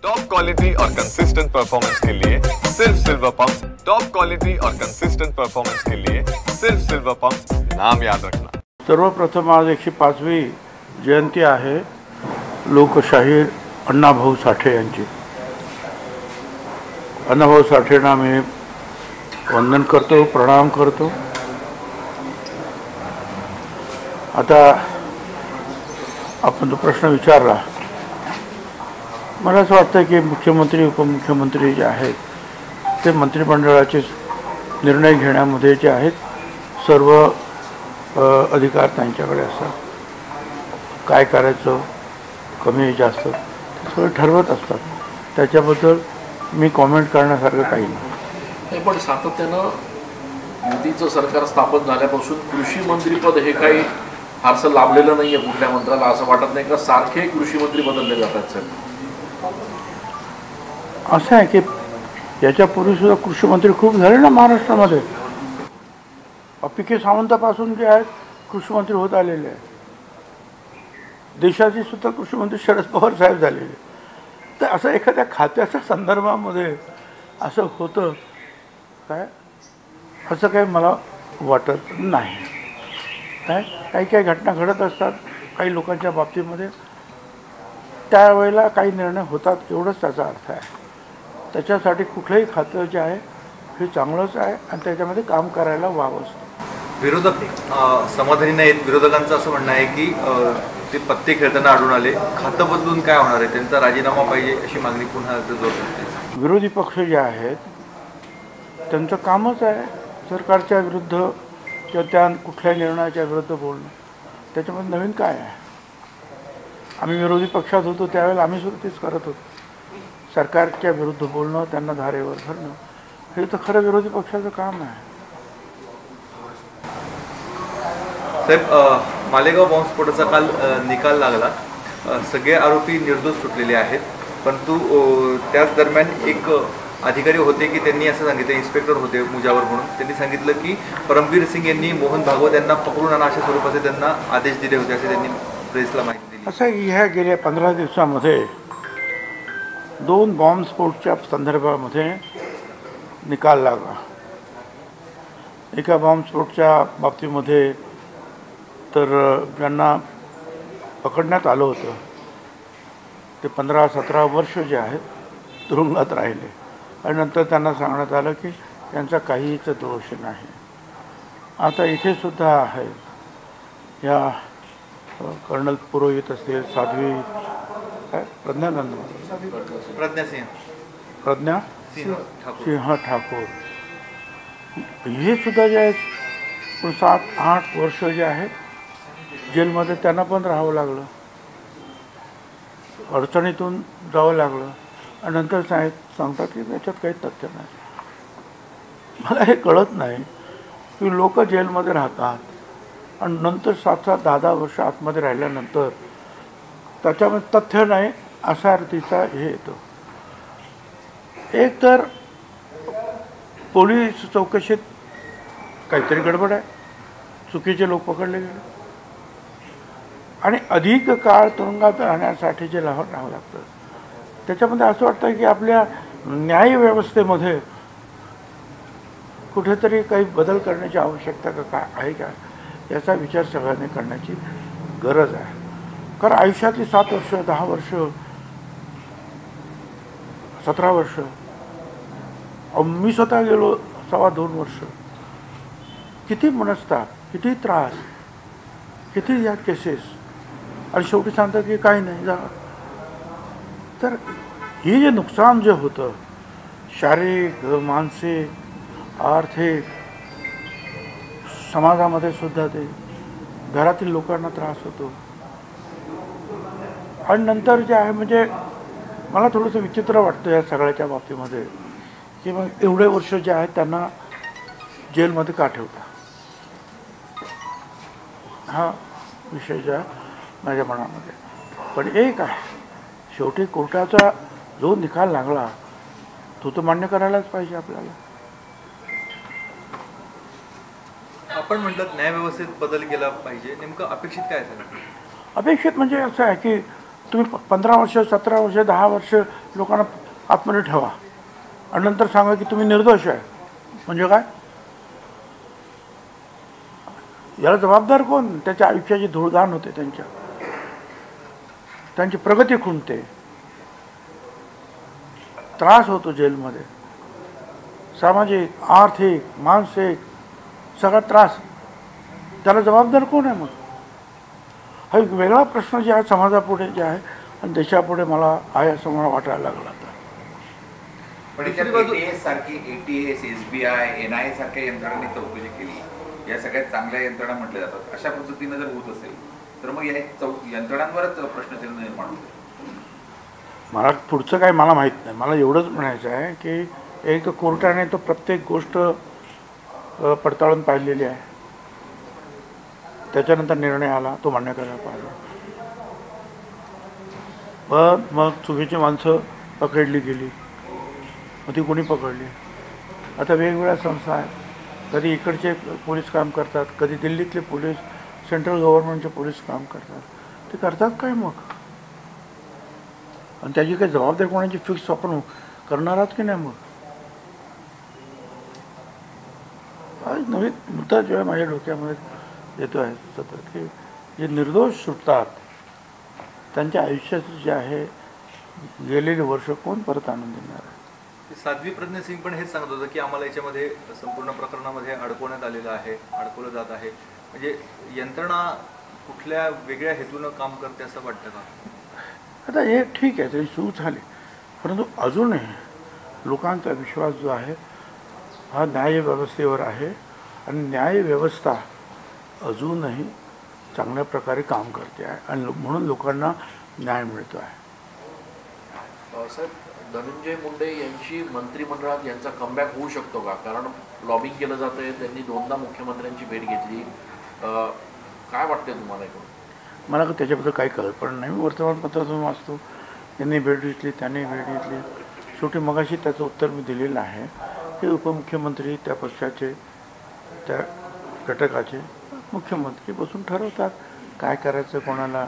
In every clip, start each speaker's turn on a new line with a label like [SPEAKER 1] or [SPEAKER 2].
[SPEAKER 1] Top quality और consistent performance के लिए सिर्फ सिल्वर पंप्स। टॉप क्वालिटी और कंसिस्टेंट परफॉर्मेंस के लिए सिर्फ सिल्वर पंप्स, नाम याद रखना।
[SPEAKER 2] सर्वप्रथम आज 105वी जयंती आहे लोकशाहीर अण्णाभाऊ साठे यांची। अण्णाभाऊ साठेंना मी वंदन करतो, प्रणाम करतो। आता आपण तो प्रश्न विचारला, मला असं वाटतं की मुख्यमंत्री उपमुख्यमंत्री जे आहेत ते मंत्रिमंडळाचे निर्णय घेण्यामध्ये जे आहेत सर्व अधिकार त्यांच्याकडे असतात। काय करायचं, कमी जास्त ते सगळं ठरवत असतात। त्याच्याबद्दल मी कॉमेंट करण्यासारखं काही नाही।
[SPEAKER 3] पण सातत्यानं मोदीचं सरकार स्थापन झाल्यापासून कृषी मंत्रीपद हे काही फारसं लाभलेलं नाही आहे कुठल्या मंत्र्याला, असं वाटत नाही का? सारखे कृषी मंत्री बदलले जातात सर।
[SPEAKER 2] असं आहे की याच्यापूर्वी सुद्धा कृषी मंत्री खूप झाले ना महाराष्ट्रामध्ये। पिके सावंतापासून जे आहेत कृषी मंत्री होत आलेले आहेत। देशाचे सुद्धा कृषी मंत्री शरद पवार साहेब झालेले। तर असं एखाद्या खात्याच्या संदर्भामध्ये असं होतं काय, असं काही मला वाटत नाही। काही काही घटना घडत असतात काही लोकांच्या बाबतीमध्ये, त्यावेळेला काही निर्णय होतात, एवढंच त्याचा अर्थ आहे। त्याच्यासाठी कुठलंही खातं जे आहे हे चांगलंच आहे आणि त्याच्यामध्ये काम करायला वावंच।
[SPEAKER 4] विरोधक समाधानी नाहीत। विरोधकांचं असं म्हणणं आहे की ते पत्ते खेळताना आढळून आले, खातं बदलून काय होणार आहे, त्यांचा राजीनामा पाहिजे अशी मागणी पुन्हा जोर धरते।
[SPEAKER 2] विरोधी पक्ष जे आहेत त्यांचं कामच आहे सरकारच्या विरुद्ध किंवा त्या कुठल्या निर्णयाच्या विरुद्ध बोलणं। त्याच्यामध्ये नवीन काय आहे? आम्ही विरोधी पक्षात होतो त्यावेळेला आम्ही सुद्धा तेच करत होतो, सरकारच्या विरुद्ध बोलणं, त्यांना धारेवर धरणं, हे तर खरं विरोधी पक्षाचं काम आहे।
[SPEAKER 4] साहेब, मालेगाव बॉम्बस्फोटाचा काल निकाल लागला, सगळे आरोपी निर्दोष सुटलेले आहेत, परंतु त्याच दरम्यान एक अधिकारी होते की त्यांनी असं सांगितलं, इन्स्पेक्टर होते मुजावर म्हणून, त्यांनी सांगितलं की परमवीर सिंग यांनी मोहन भागवत यांना पकडून आणा अशा स्वरूपाचे त्यांना आदेश दिले होते, असे त्यांनी प्रेसला माहिती दिली।
[SPEAKER 2] असं ह्या गेल्या 15 दिवसामध्ये 2 बॉम्बस्फोटच्या संदर्भामध्ये निकाल लागला। एका बॉम्बस्फोटच्या बाबतीमध्ये तर ज्यांना पकडण्यात आलं होतं ते 15-17 वर्ष जे आहेत तुरुंगात राहिले आणि नंतर त्यांना सांगण्यात आलं की त्यांचा काहीच दोष नाही। आता इथे सुद्धा आहे, या कर्नल पुरोहित असतील, साध्वी प्रज्ञा सिंह ठाकूर, हे सुद्धा जे आहेत 7-8 वर्ष जे आहेत जेलमध्ये त्यांना पण राहावं लागलं, अडचणीतून जावं लागलं आणि नंतर सांगतात की त्याच्यात काही तथ्य नाही। मला हे कळत नाही की लोक जेलमध्ये राहतात आणि नंतर 7-7, 10-10 वर्ष आतमध्ये राहिल्यानंतर त्याच्यामध्ये तथ्य नाही अशा अर्थीचा हे येतो। एक तर पोलीस चौकशीत काहीतरी गडबड आहे, चुकीचे लोक पकडले गेले आणि अधिक काळ तुरुंगात राहण्यासाठी जे राहावं लागतं, त्याच्यामध्ये असं वाटतं की आपल्या न्यायव्यवस्थेमध्ये कुठेतरी काही बदल करण्याची आवश्यकता काय आहे का, याचा विचार सगळ्यांनी करण्याची गरज आहे। कारण आयुष्यातली 7 वर्ष, 10 वर्ष, 17 वर्ष, मी स्वतः गेलो 2.25 वर्ष, किती मनस्ताप, किती त्रास, किती या केसेस, आणि शेवटी सांगतात की काही नाही जा। तर हे जे नुकसान जे होतं शारीरिक, मानसिक, आर्थिक, समाजामध्ये सुद्धा ते घरातील लोकांना त्रास होतो आणि नंतर जे आहे म्हणजे मला थोडंसं विचित्र वाटतं या सगळ्याच्या बाबतीमध्ये की मग एवढे वर्ष जे आहेत त्यांना जेलमध्ये का ठेवता, हा विषय जो आहे माझ्या मनामध्ये। पण एक आहे, शेवटी कोर्टाचा जो निकाल लागला तो तर मान्य करायलाच पाहिजे आपल्याला।
[SPEAKER 4] आपण म्हणतात न्यायव्यवस्थेत बदल केला पाहिजे, नेमकं अपेक्षित काय झालं?
[SPEAKER 2] अपेक्षित म्हणजे असं आहे की तुम्ही 15 वर्ष 17 वर्ष 10 वर्ष लोकांना आतमध्ये ठेवा आणि नंतर सांगा की तुम्ही निर्दोष आहे. म्हणजे काय? याला जबाबदार कोण? त्याच्या आयुष्याची धूळधाण होते, त्यांची प्रगती खुंटते, त्रास होतो जेलमध्ये, सामाजिक आर्थिक मानसिक सगळा त्रास. त्याला जबाबदार कोण आहे? मग हा एक वेगळा प्रश्न जे आहे समाजापुढे जे आहे आणि देशापुढे मला आहे असं मला वाटायला लागलं.
[SPEAKER 5] पण ATS सारखी ATS SBI NIA सारख्या यंत्रणांनी चौकशी केली, या सगळ्यात चांगल्या यंत्रणा म्हटल्या जातात. अशा पद्धतीनं जर होत असेल तर मग या यंत्रणांवरच प्रश्नचिन्ह निर्माण होते.
[SPEAKER 2] मला पुढचं काय मला माहीत नाही. मला एवढंच म्हणायचं आहे की एक कोर्टाने तो प्रत्येक गोष्ट पडताळून पाहिलेली आहे, त्याच्यानंतर निर्णय आला, तो मान्य करायला पाहिजे. पण मग चुकीची माणसं पकडली गेली, मग ती कोणी पकडली? आता वेगवेगळ्या संस्था आहेत, कधी इकडचे पोलीस काम करतात, कधी दिल्लीतले पोलीस, सेंट्रल गव्हर्नमेंटचे पोलीस काम करतात. ते करतात काय मग? आणि त्याची काही जबाबदारी कोणाची फिक्स आपण करणार आहात की नाही? मग नवीन मुद्दा जो आहे माझ्या डोक्यामध्ये येतो आहे सतत की जे निर्दोष सुटतात त्यांच्या आयुष्याचं जे आहे गेलेले वर्ष कोण परत आणून देणार आहे?
[SPEAKER 4] साध्वी प्रज्ञा सिंग पण हेच सांगत होतं की आम्हाला याच्यामध्ये संपूर्ण प्रकरणामध्ये अडकवण्यात आलेलं आहे, अडकवलं जात आहे. म्हणजे यंत्रणा कुठल्या वेगळ्या हेतूनं काम करते असं वाटतं का?
[SPEAKER 2] आता हे ठीक आहे, तरी सुरू झाले, परंतु अजूनही लोकांचा विश्वास जो आहे हा न्यायव्यवस्थेवर आहे आणि न्यायव्यवस्था अजूनही चांगल्या प्रकारे काम करते आहे आणि म्हणून लोकांना न्याय मिळतो आहे.
[SPEAKER 3] साहेब, धनंजय मुंडे यांची मंत्रिमंडळात यांचा कमबॅक होऊ शकतो का? कारण लॉबिंग केलं जातं आहे, त्यांनी 2दा मुख्यमंत्र्यांची भेट घेतली. काय वाटते तुम्हाला?
[SPEAKER 2] मला त्याच्याबद्दल काही कल्पना नाही. मी वर्तमानपत्रातून वाचतो, त्यांनी भेट घेतली, त्यांनी भेट घेतली. शेवटी मगाशी त्याचं उत्तर मी दिलेलं आहे की उपमुख्यमंत्री त्या पक्षाचे त्या घटकाचे मुख्यमंत्री बसून ठरवतात काय करायचं, कोणाला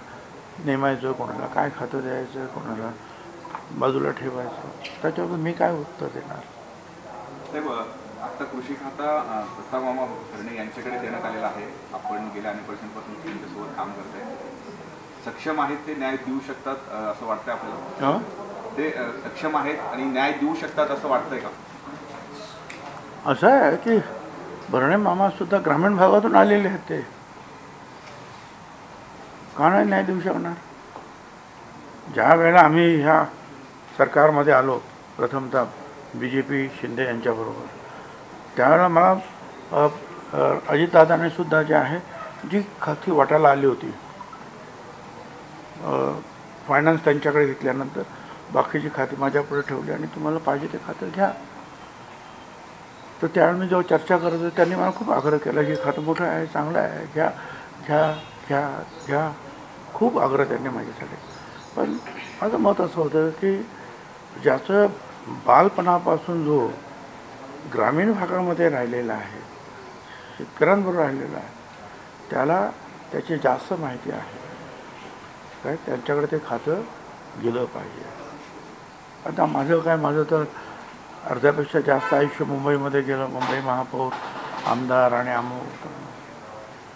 [SPEAKER 2] नेमायचं, कोणाला काय खातं द्यायचं, कोणाला बाजूला ठेवायचं. त्याच्यावर मी काय उत्तर देणार?
[SPEAKER 6] साहेब, आता कृषी खाता दत्ता मामा भरणे यांच्याकडे देण्यात आलेला आहे. आपण गेल्या अनेक वर्षांपासून त्यांच्यासोबत काम करत आहे. सक्षम आहेत, ते न्याय देऊ शकतात असं वाटतंय आपल्याला? ते सक्षम आहेत आणि न्याय देऊ शकतात असं वाटतंय का?
[SPEAKER 2] असं आहे की भरणे मामासुद्धा ग्रामीण भागातून आलेले आहेत. ते का नाही न्याय देऊ शकणार? ज्या वेळेला आम्ही ह्या सरकारमध्ये आलो प्रथमतः BJP शिंदे यांच्याबरोबर, त्यावेळेला मला अजितदादाने सुद्धा जे आहे जी खाती वाटायला आली होती, फायनान्स त्यांच्याकडे घेतल्यानंतर बाकीची खाती माझ्यापुढे ठेवली आणि तुम्हाला पाहिजे ते खातं घ्या. तर त्यावेळी मी जेव्हा चर्चा करत होतो त्यांनी मला खूप आग्रह केला की खातं मोठं आहे, चांगलं आहे, घ्या घ्या घ्या घ्या, खूप आग्रह त्यांनी माझ्यासाठी. पण माझं मत असं होतं की ज्याचं बालपणापासून जो ग्रामीण भागामध्ये राहिलेला आहे, शेतकऱ्यांबरोबर राहिलेला आहे, त्याला त्याची जास्त माहिती आहे काय, त्यांच्याकडे ते खातं गेलं पाहिजे. आता माझं तर अर्ध्यापेक्षा जास्त आयुष्य मुंबईमध्ये गेलं. मुंबई महापौर, आमदार आणि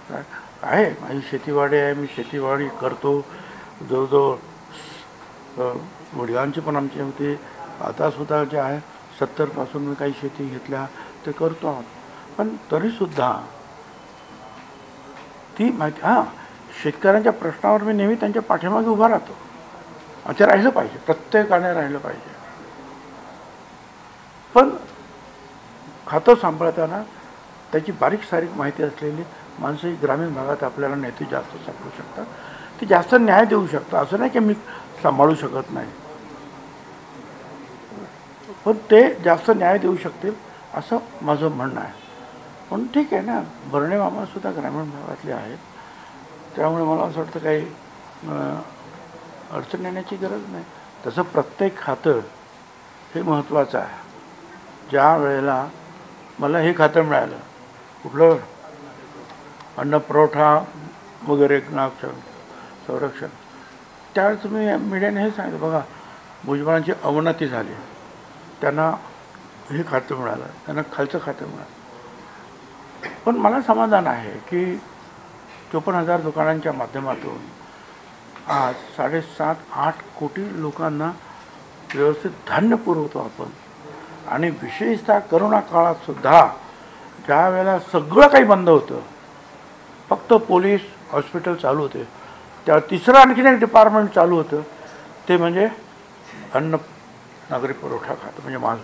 [SPEAKER 2] काय आहे, माझी शेतीवाडी आहे, मी शेतीवाडी करतो. जवळजवळ वडिलांची पण आमची होती, आतासुद्धा जे आहे 70पासून मी काही शेती घेतल्या ते करतो आहोत. पण तरीसुद्धा ती माहिती, हां, शेतकऱ्यांच्या प्रश्नावर मी नेहमी त्यांच्या पाठीमागे उभा राहतो. ते राहिलं पाहिजे, प्रत्येकाने राहिलं पाहिजे. पण खातं सांभाळताना त्याची बारीक सारीक माहिती असलेली माणसं ही ग्रामीण भागात आपल्याला नेते जास्त सांभाळू शकतात, ती जास्त न्याय देऊ शकतात. असं नाही की मी सांभाळू शकत नाही, पण ते जास्त न्याय देऊ शकतील असं माझं म्हणणं आहे. पण ठीक आहे ना, भरणे मामासुद्धा ग्रामीण भागातले आहेत, त्यामुळे मला असं वाटतं काही अडचण येण्याची गरज नाही. तसं प्रत्येक खातं हे महत्त्वाचं आहे. ज्या वेळेला मला हे खातं मिळालं, कुठलं अन्न पुरवठा वगैरे संरक्षण, त्यावेळेस तुम्ही मीडियाने हे सांगितलं बघा भुजबळांची अवनती झाली, त्यांना हे खातं मिळालं, त्यांना खालचं खातं मिळालं. पण मला समाधान आहे की 54,000 दुकानांच्या माध्यमातून आज 7.5-8 कोटी लोकांना व्यवस्थित धान्य पुरवतो आपण. आणि विशेषतः करोना काळातसुद्धा ज्या वेळेला सगळं काही बंद होतं, फक्त पोलीस हॉस्पिटल चालू होते, त्यावर तिसरं आणखीन एक डिपार्टमेंट चालू होतं, ते म्हणजे अन्न नागरी पुरवठा खातं म्हणजे माझं.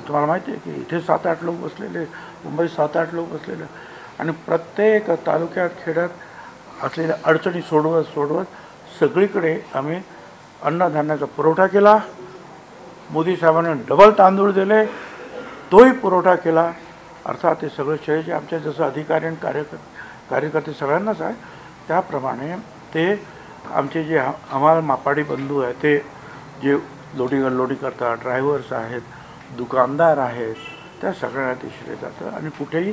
[SPEAKER 2] तुम्हाला माहिती आहे की इथे 7-8 लोक बसलेले, मुंबईत 7-8 लोक बसलेले, आणि प्रत्येक तालुक्यात खेड्यात असलेल्या अडचणी सोडवत सगळीकडे आम्ही अन्नधान्याचा पुरवठा केला. मोदी साहेबांनी डबल तांदूळ दिले, तोही पुरवठा केला. अर्थात ते सगळं श्रेय जे आमच्या जसं अधिकारी आणि कार्यकर्ते सगळ्यांनाच आहे, त्याप्रमाणे ते आमचे जे आम्हाला मापाडी बंधू आहेत, ते जे लोडिंग अनलोडिंग करतात, ड्रायव्हर्स आहेत, दुकानदार आहेत, त्या सगळ्यांना ते श्रेय जातं. आणि कुठेही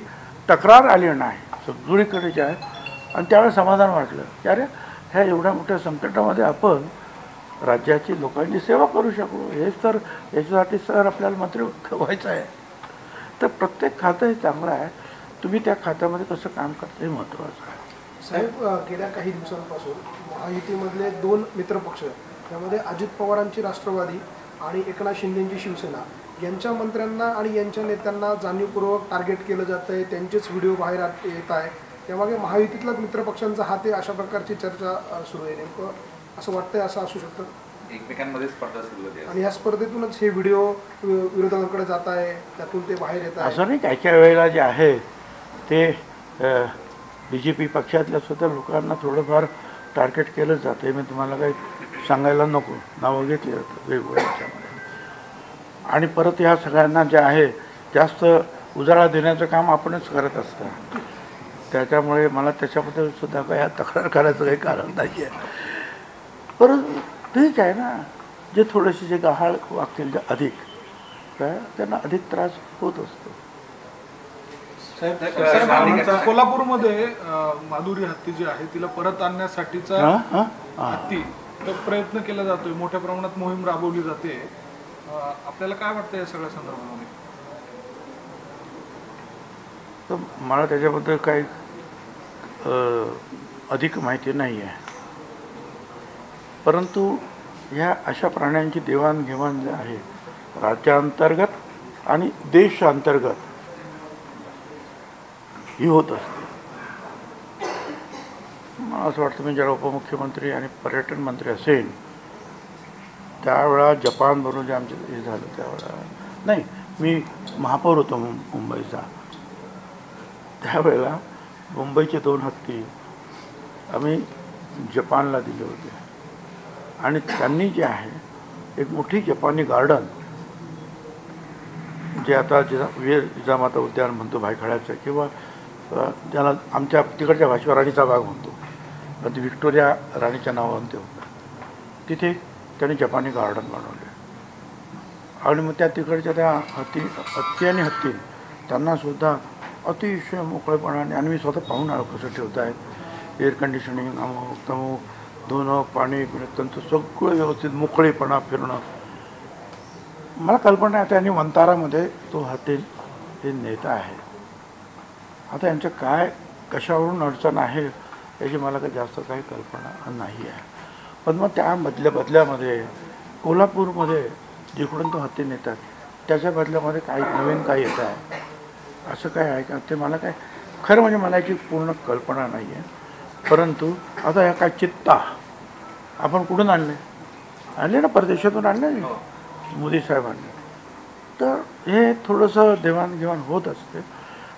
[SPEAKER 2] तक्रार आली नाही, सगळीकडे जे आहे. आणि त्यावेळेस समाधान वाटलं की अरे ह्या एवढ्या मोठ्या संकटामध्ये आपण राज्याची लोकांची सेवा करू शकू. हेच तर याच्यासाठी सर आपल्याला मंत्री व्हायचं आहे. तर प्रत्येक खातं हे चांगलं आहे, तुम्ही त्या खात्यामध्ये कसं काम करता हे महत्त्वाचं आहे.
[SPEAKER 7] साहेब, गेल्या काही दिवसांपासून महायुतीमधले 2 मित्रपक्ष, त्यामध्ये अजित पवारांची राष्ट्रवादी आणि एकनाथ शिंदेंची शिवसेना, यांच्या मंत्र्यांना आणि यांच्या नेत्यांना जाणीवपूर्वक टार्गेट केलं जातं आहे, त्यांचेच व्हिडिओ बाहेर येत आहे. त्यामागे महायुतीतला मित्रपक्षांचा हात आहे, अशा प्रकारची चर्चा सुरू आहे. नेमकं असं वाटतंय असं असू शकतं?
[SPEAKER 5] एकमेकांमध्ये स्पर्धा सुरू होते
[SPEAKER 7] आणि या स्पर्धेतूनच हे व्हिडिओ विरोधकांकडे जात आहे, त्यातून ते बाहेर येत आहे.
[SPEAKER 2] असं नाही, काही काही वेळेला जे आहे ते BJP पक्षातल्या सुद्धा लोकांना थोडंफार टार्गेट केलं जातं. मी तुम्हाला काही सांगायला नको, नावं घेतली जातं वेगवेगळ्याच्यामध्ये. आणि परत ह्या सगळ्यांना जे आहे जास्त उजाळा देण्याचं काम आपणच करत असतं. त्याच्यामुळे मला त्याच्याबद्दल सुद्धा काही तक्रार करायचं काही कारण नाही आहे. परंतु ठीक आहे ना, जे थोडेसे जे गहाळ वागतील जे अधिक काय त्यांना अधिक त्रास होत असतो.
[SPEAKER 8] कोल्हापूरमध्ये माधुरी हत्ती जी आहे तिला परत आणण्यासाठीचा हत्ती प्रयत्न केला जातोय, मोठ्या प्रमाणात मोहीम राबवली जाते. आपल्याला काय वाटतं या सगळ्या संदर्भामध्ये?
[SPEAKER 2] तर मला त्याच्याबद्दल काही अधिक माहिती नाही आहे. परंतु ह्या अशा प्राण्यांची देवाणघेवाण जी आहे राज्यांतर्गत आणि देशांतर्गत ही होत असते. मला असं वाटतं मी जेव्हा उपमुख्यमंत्री आणि पर्यटन मंत्री असेल त्यावेळा जपानबरोबर जे आमचं हे झालं त्यावेळेला, नाही मी महापौर होतो मुंबईचा, त्यावेळेला मुंबईचे 2 हत्ती आम्ही जपानला दिले होते. आणि त्यांनी जे आहे एक मोठी जपानी गार्डन, जे आता वीर जिजामाता उद्यान म्हणतो भायखळ्याचं, किंवा त्याला आमच्या तिकडच्या भाषेवर राणीचा बाग म्हणतो, पण ती व्हिक्टोरिया राणीच्या नावाने ते होतं. तिथे त्यांनी जपानी गार्डन बनवले. आणि मग त्या तिकडच्या त्या हत्ती आणि हत्ती त्यांनासुद्धा अतिशय मोकळेपणाने, आणि मी स्वतः पाहून आलो कसं ठेवत आहेत, एअर कंडिशनिंग, अमुक तमुक, धुणं पाणी पिणं त्यांचं सगळं व्यवस्थित, मोकळेपणा फिरणं. मला कल्पना आहे त्यांनी वंतारामध्ये तो हत्ती हे नेता आहे. आता यांचं काय कशावरून अडचण आहे याची मला काही जास्त काही कल्पना नाही आहे. पण मग त्या बदल्यामध्ये कोल्हापूरमध्ये जिकडून तो हत्ती नेतात त्याच्या बदल्यामध्ये काही नवीन काही येत आहे असं काय आहे का ते मला काय खरं म्हणजे मला याची पूर्ण कल्पना नाही आहे. परंतु आता ह्या काय चित्ता आपण कुठून आणले ना, परदेशातून आणले मोदी साहेबांनी. तर हे थोडंसं देवाणघेवाण होत असते.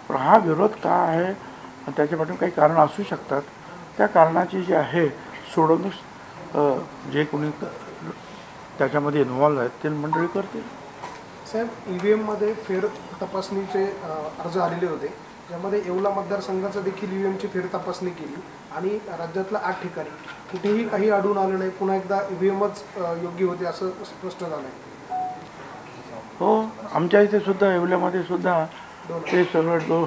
[SPEAKER 2] पण हा विरोध का आहे त्याच्या पाठून काही कारण असू शकतात. त्या कारणाची जी आहे सोडवणूक जे कोणी त्याच्यामध्ये इन्व्हॉल्व आहेत ते मंडळी करते.
[SPEAKER 7] साहेब, EVM-मध्ये फेर तपासणीचे अर्ज आलेले होते, ज्यामध्ये येवला मतदारसंघाचा देखील EVM-ची फेर तपासणी केली आणि राज्यातल्या 8 ठिकाणी कुठेही काही आढळून आलं नाही. पुन्हा एकदा EVM-च योग्य होते असं स्पष्ट झालं आहे.
[SPEAKER 2] हो, आमच्या इथे सुद्धा येवल्यामध्ये सुद्धा ते सगळं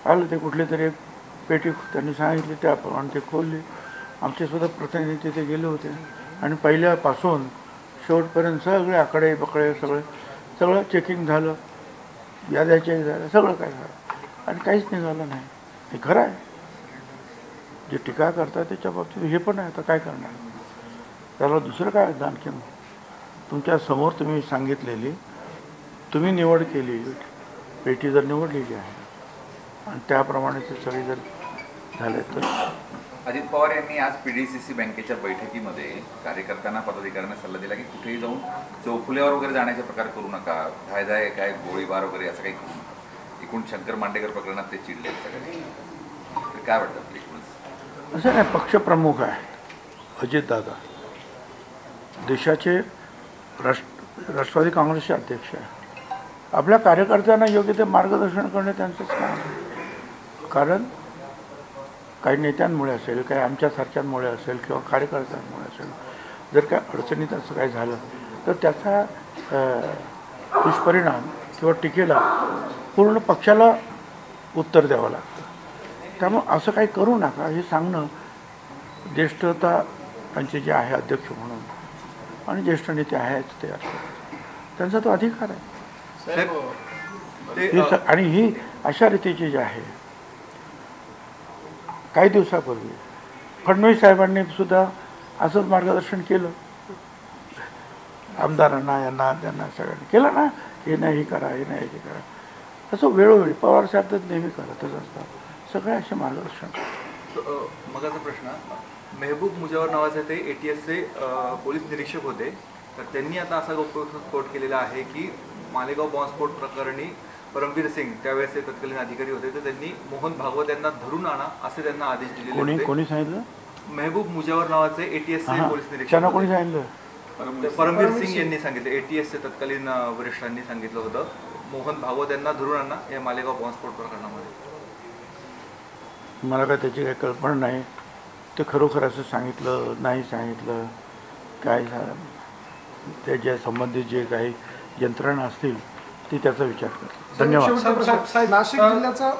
[SPEAKER 2] आलं, ते कुठले तरी एक पेटी त्यांनी सांगितली त्याप्रमाणे ते खोलली. आमचे सुद्धा प्रतिनिधी तिथे गेले होते. आणि पहिल्यापासून शेवटपर्यंत सगळे आकडे बकडे सगळं चेकिंग झालं, याद्या चेक झालं, सगळं काय झालं आणि काहीच निघालं नाही. हे खरं आहे. जे टीका करतात त्याच्या बाबतीत हे पण आहे. आता काय करणार, त्याला दुसरं काय आणखी. तुमच्या समोर तुम्ही सांगितलेली, तुम्ही निवड केली, पेटी जर निवडलेली आहे आणि त्याप्रमाणे ते सगळे जर झाले तर.
[SPEAKER 5] अजित पवार यांनी आज PDCC बँकेच्या बैठकीमध्ये कार्यकर्त्यांना, पदाधिकाऱ्यांना सल्ला दिला की कुठेही जाऊन चौफुल्यावर वगैरे जाण्याचे प्रकार करू नका, धायधाय काय गोळीबार वगैरे असं काही करू नका. एकूण शंकर मांडेकर प्रकरणात ते चिडले सगळे. तर काय वाटतं आपल्या?
[SPEAKER 2] असं नाही, पक्षप्रमुख आहे अजितदादा, देशाचे राष्ट्रवादी काँग्रेसचे अध्यक्ष आहे. आपल्या कार्यकर्त्यांना योग्य ते मार्गदर्शन करणे त्यांचंच काम आहे. कारण काही नेत्यांमुळे असेल, काही आमच्यासारख्यांमुळे असेल किंवा कार्यकर्त्यांमुळे असेल, जर काय अडचणीत असं काही झालं तर त्याचा दुष्परिणाम किंवा टीकेला पूर्ण पक्षाला उत्तर द्यावं लागतं. त्यामुळं असं काही करू नका हे सांगणं ज्येष्ठता त्यांचे जे आहे अध्यक्ष म्हणून आणि ज्येष्ठ नेते आहेत ते असतात, त्यांचा तो अधिकार आहे. आणि ही अशा रीतीची जी आहे, काही दिवसापूर्वी फडणवीस साहेबांनी सुद्धा असंच मार्गदर्शन केलं आमदारांना, यांना त्यांना सगळ्यांनी केलं ना, हे नाही हे करा, हे नाही हे करा. असं वेळोवेळी पवार साहेब तर नेहमी करतच असतात सगळे असे मार्गदर्शन.
[SPEAKER 4] मगाचा प्रश्न, मेहबूब मुजावर नावाचे ते ATSचे पोलीस निरीक्षक होते, तर त्यांनी आता असा स्फोट केलेला आहे की मालेगाव बॉम्बस्फोट प्रकरणी परमवीर सिंग त्यावेळेस तत्कालीन अधिकारी होते, तर त्यांनी मोहन भागवत यांना धरून आणा असे त्यांना आदेश दिलेले होते.
[SPEAKER 2] कोणी सांगितलं?
[SPEAKER 4] मेहबूब मुजावर नावाचे ATSचे पोलीस निरीक्षक.
[SPEAKER 2] कोणी सांगितलं?
[SPEAKER 4] परमवीर सिंग यांनी सांगितलं. ATSचे तत्कालीन वरिष्ठांनी सांगितलं होतं मोहन भागवत यांना धरून आणा या मालेगाव बॉम्बस्फोट प्रकरणामध्ये.
[SPEAKER 2] मला काय त्याची काही कल्पना नाही. ते खरोखर असं सांगितलं नाही सांगितलं काय झालं, त्याच्या संबंधित जे काही यंत्रणा असतील ती त्याचा विचार करतात. धन्यवाद.
[SPEAKER 7] नाशिक जिल्ह्याचा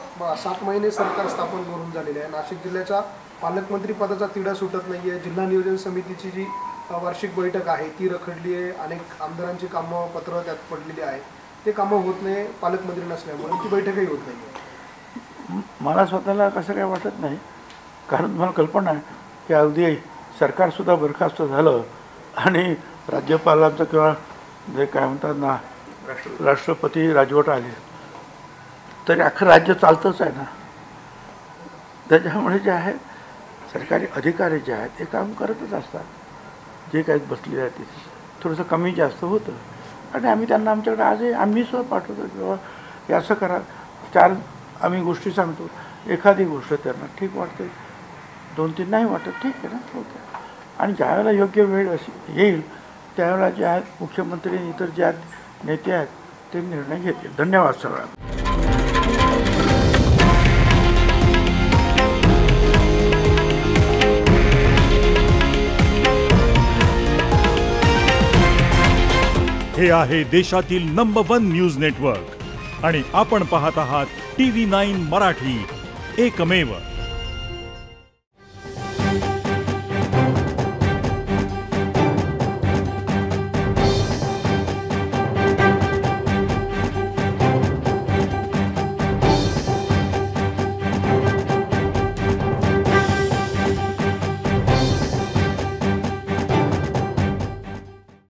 [SPEAKER 7] 7 महिने सरकार स्थापन करून झालेले आहे. नाशिक जिल्ह्याच्या पालकमंत्री पदाचा तिढा सुटत नाही आहे. जिल्हा नियोजन समितीची जी वार्षिक बैठक आहे ती रखडली आहे. अनेक आमदारांची कामं पत्र त्यात पडलेली आहे, ते कामं होत नाही पालकमंत्री नसल्यामुळे, ती बैठकही होत नाही.
[SPEAKER 2] मला स्वतःला कसं काय वाटत नाही, कारण मला कल्पना आहे की अगदी सरकारसुद्धा बरखास्त झालं आणि राज्यपालांचं किंवा जे काय म्हणतात ना राष्ट्रपती राजवट आली तरी अख्खं राज्य चालतंच आहे ना. त्याच्यामुळे जे आहे सरकारी अधिकारी जे आहेत ते काम करतच असतात, जे काही बसलेले आहेत तिथे थोडंसं कमी जास्त होतं आणि आम्ही त्यांना आमच्याकडे आजही आम्ही सुद्धा पाठवतो किंवा हे असं करा, 4 आम्ही गोष्टी सांगतो, एखादी गोष्ट त्यांना ठीक वाटते, 2-3 नाही वाटत, ठीक आहे ना, होतं. आणि ज्यावेळेला योग्य वेळ अशी येईल त्यावेळेला जे आहेत मुख्यमंत्री इतर जे आहेत नेते आहेत ते निर्णय घेतील. धन्यवाद सगळ्यांना.
[SPEAKER 9] हे आहे देशातील नंबर 1 न्यूज नेटवर्क आणि आपण पाहत आहात TV9 मराठी, एकमेव.